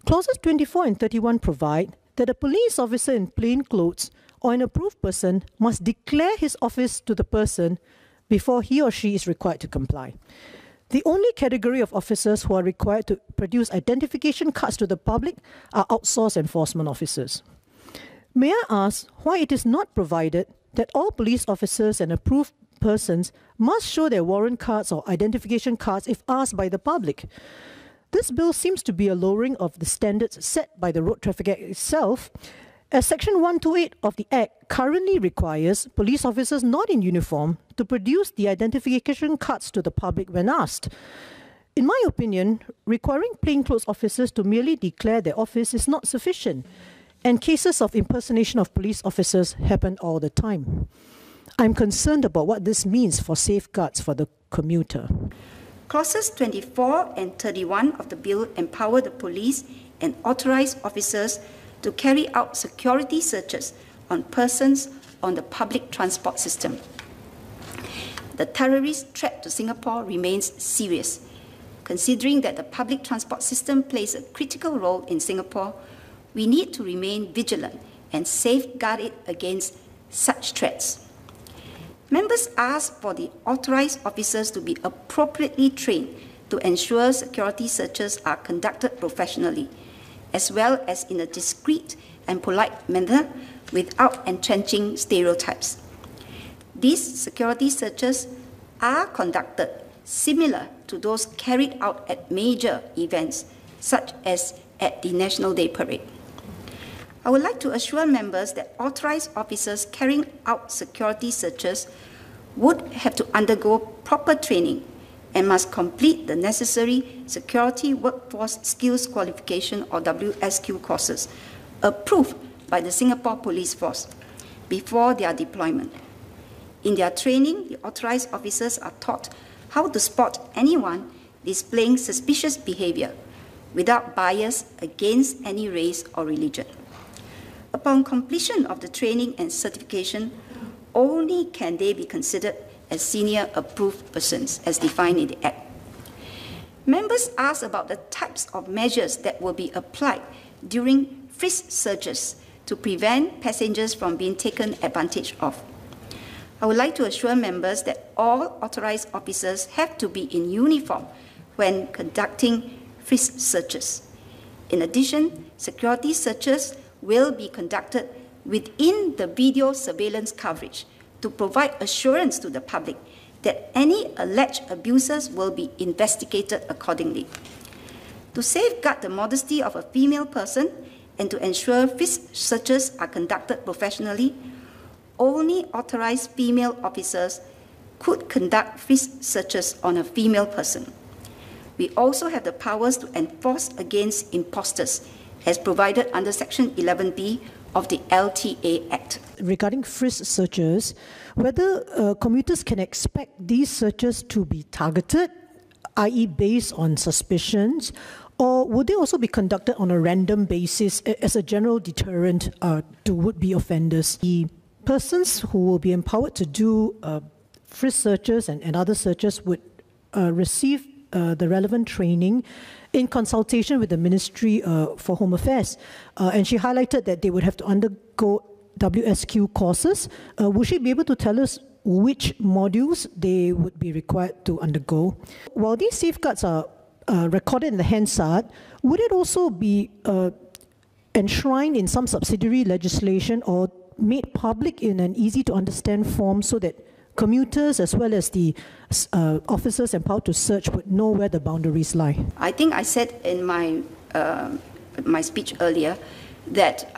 Clauses 24 and 31 provide that a police officer in plain clothes or an approved person must declare his office to the person before he or she is required to comply. The only category of officers who are required to produce identification cards to the public are outsourced enforcement officers. May I ask why it is not provided that all police officers and approved persons must show their warrant cards or identification cards if asked by the public? This bill seems to be a lowering of the standards set by the Road Traffic Act itself, as Section 128 of the Act currently requires police officers not in uniform to produce the identification cards to the public when asked. In my opinion, requiring plainclothes officers to merely declare their office is not sufficient, and cases of impersonation of police officers happen all the time. I'm concerned about what this means for safeguards for the commuter. Clauses 24 and 31 of the bill empower the police and authorised officers to carry out security searches on persons on the public transport system. The terrorist threat to Singapore remains serious. Considering that the public transport system plays a critical role in Singapore, we need to remain vigilant and safeguard it against such threats. Members ask for the authorised officers to be appropriately trained to ensure security searches are conducted professionally, as well as in a discreet and polite manner without entrenching stereotypes. These security searches are conducted similar to those carried out at major events, such as at the National Day Parade. I would like to assure members that authorised officers carrying out security searches would have to undergo proper training and must complete the necessary Security Workforce Skills Qualification or WSQ courses approved by the Singapore Police Force before their deployment. In their training, the authorised officers are taught how to spot anyone displaying suspicious behaviour without bias against any race or religion. Upon completion of the training and certification, only can they be considered as senior approved persons as defined in the Act. Members ask about the types of measures that will be applied during frisk searches to prevent passengers from being taken advantage of. I would like to assure members that all authorised officers have to be in uniform when conducting frisk searches. In addition, security searches will be conducted within the video surveillance coverage to provide assurance to the public that any alleged abusers will be investigated accordingly. To safeguard the modesty of a female person and to ensure frisk searches are conducted professionally, only authorised female officers could conduct frisk searches on a female person. We also have the powers to enforce against imposters, as provided under Section 11B of the LTA Act. Regarding frisk searches, whether commuters can expect these searches to be targeted, i.e. based on suspicions, or would they also be conducted on a random basis as a general deterrent to would-be offenders? The persons who will be empowered to do frisk searches and other searches would receive the relevant training in consultation with the Ministry for Home Affairs. And she highlighted that they would have to undergo WSQ courses. Would she be able to tell us which modules they would be required to undergo? While these safeguards are recorded in the Hansard, would it also be enshrined in some subsidiary legislation or made public in an easy-to-understand form so that commuters as well as the officers empowered to search would know where the boundaries lie? I think I said in my speech earlier that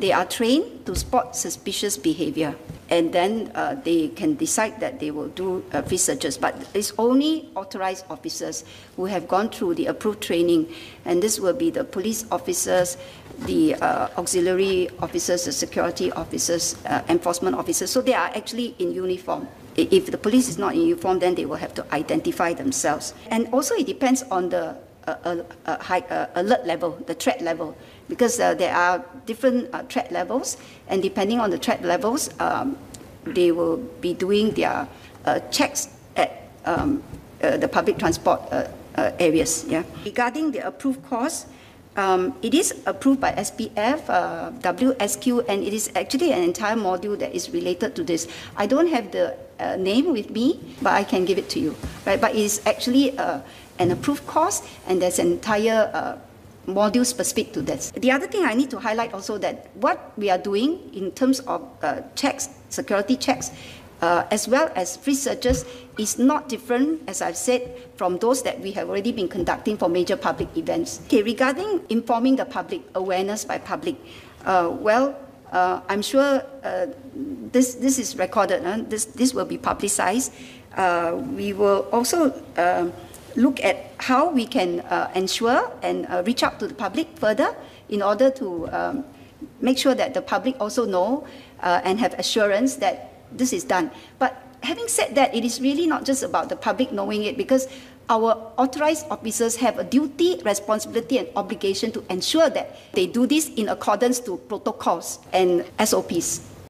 they are trained to spot suspicious behaviour, and then they can decide that they will do frisk searches. But it's only authorised officers who have gone through the approved training, and this will be the police officers, the auxiliary officers, the security officers, enforcement officers. So they are actually in uniform. If the police is not in uniform, then they will have to identify themselves. And also it depends on the alert level, the threat level, because there are different threat levels, and depending on the threat levels, they will be doing their checks at the public transport areas. Yeah. Regarding the approved course, It is approved by SPF, WSQ, and it is actually an entire module that is related to this. I don't have the name with me, but I can give it to you. Right? But it is actually an approved course, and there's an entire module specific to this. The other thing I need to highlight also that what we are doing in terms of checks, security checks, as well as frisk searches is not different, as I've said, from those that we have already been conducting for major public events. Okay, regarding informing the public, awareness by public, I'm sure this is recorded, this will be publicized. We will also look at how we can ensure and reach out to the public further in order to make sure that the public also know and have assurance that this is done. But having said that, it is really not just about the public knowing it, because our authorized officers have a duty, responsibility, and obligation to ensure that they do this in accordance to protocols and SOPs.